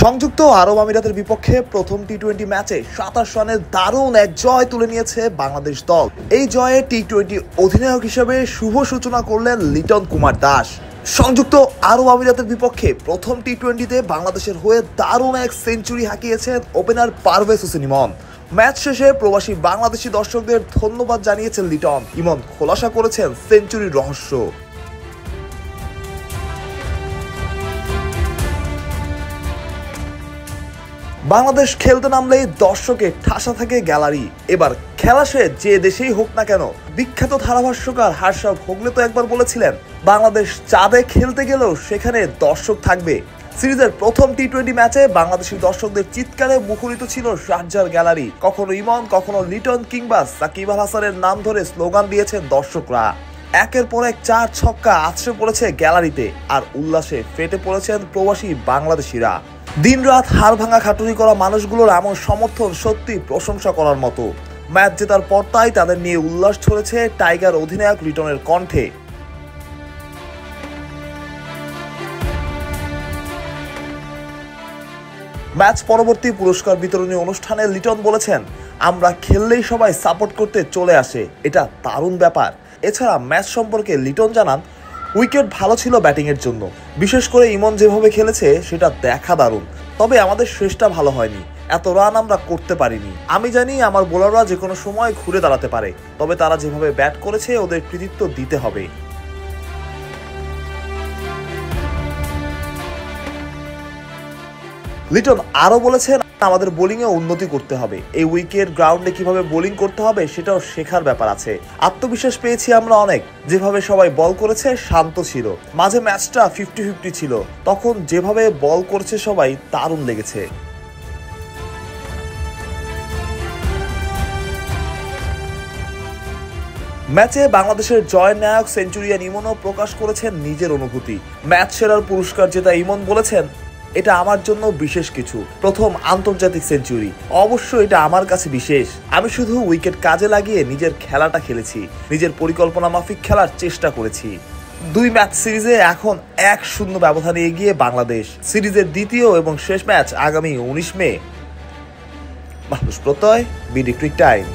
সংযুক্ত আরব আমিরাতের বিপক্ষে প্রথম টি-20 ম্যাচে ২৭ রানের দারুণ এক জয় তুলে নিয়েছে বাংলাদেশ দল। এই জয়ে টি-20 অধিনায়ক হিসেবে শুভ সূচনা করলেন লিটন কুমার দাস। সংযুক্ত আরব আমিরাতের বিপক্ষে প্রথম টি-20তে বাংলাদেশের হয়ে দারুণ এক century হাঁকিয়েছেন opener Parvez Hossain Emon. Match শেষে প্রবাসী বাংলাদেশি দর্শকদের ধন্যবাদ জানিয়েছেন লিটন। ইমন খোলাসা করেছেন সেঞ্চুরির রহস্য। বাংলাদেশ খেলতে নামলেই দর্শকে ঠাসা থাকে গ্যালারি। এবার খেলা সে যে দেশেই হোক না কেন, বিখ্যাত ধারাভাষ্যকার হার্ষা ভোগলে তো একবার বলেছিলেন, বাংলাদেশ চাঁদে খেলতে গেলেও সেখানে দর্শক থাকবে। সিরিজের প্রথম টি-20 ম্যাচে বাংলাদেশি দর্শকদের চিৎকারে মুখরিত ছিল শারজার গ্যালারি। কখনো ইমন, কখনো লিটন কিংবা সাকিব আল হাসানের নাম ধরে স্লোগান দিয়েছেন দর্শকরা। একের পর এক 4 ছক্কা আছড়ে পড়েছে গ্যালারিতে, আর উল্লাসে ফেটে পড়েছেন প্রবাসী বাংলাদেশিরা। দিনরাত হাড় ভাঙা খাটুনি করা মানুষগুলোর এমন সমর্থন সত্যি প্রশংসা করার মতো। ম্যাচ জেতার পরটাই তাদের নিয়ে উল্লাস ছড়েছে টাইগার অধিনায়ক লিটনের কণ্ঠে। ম্যাচ পরবর্তী পুরস্কার বিতরণী অনুষ্ঠানে লিটন বলেছেন, আমরা খেললেই সবাই সাপোর্ট করতে চলে আসে, এটা দারুণ ব্যাপার। এছাড়া ম্যাচ সম্পর্কে লিটন জানান, উইকেট ভালো ছিল ব্যাটিংয়ের জন্য, বিশেষ করে ইমন যেভাবে খেলেছে সেটা দেখা দারুণ। তবে আমাদের শেষটা ভালো হয়নি, এত রান আমরা করতে পারিনি। আমি জানি আমার বোলাররা যে কোনো সময় ঘুরে দাঁড়াতে পারে, তবে তারা যেভাবে ব্যাট করেছে ওদের কৃতিত্ব দিতে হবে। লিটন আরও বলেছেন, আমাদের বোলিংয়ে উন্নতি করতে হবে। এই উইকেট গ্রাউন্ডে কিভাবে বোলিং করতে হবে সেটাও শেখার ব্যাপার আছে। আত্মবিশ্বাস পেয়েছি আমরা অনেক। যেভাবে সবাই বল করেছে শান্ত ছিল, মাঝে ম্যাচটা 50-50 ছিল, তখন যেভাবে বল করছে সবাই দারুণ লেগেছে। ম্যাচে বাংলাদেশের জয়ের নায়ক সেঞ্চুরিয়ান ইমনও প্রকাশ করেছেন নিজের অনুভূতি। ম্যাচ সেরার পুরস্কার জেতা ইমন বলেছেন, এটা আমার জন্য বিশেষ কিছু, প্রথম আন্তর্জাতিক সেঞ্চুরি। অবশ্য এটা আমার কাছে বিশেষ। আমি শুধু উইকেট কাজে লাগিয়ে নিজের খেলাটা খেলেছি, নিজের পরিকল্পনা মাফিক খেলার চেষ্টা করেছি। 2 ম্যাচ সিরিজে এখন 1-0 ব্যবধানে এগিয়ে বাংলাদেশ। সিরিজের দ্বিতীয় এবং শেষ ম্যাচ আগামী 19 মে। মাহফুজ প্রত্যয়, বিডি ক্রিক টাইম।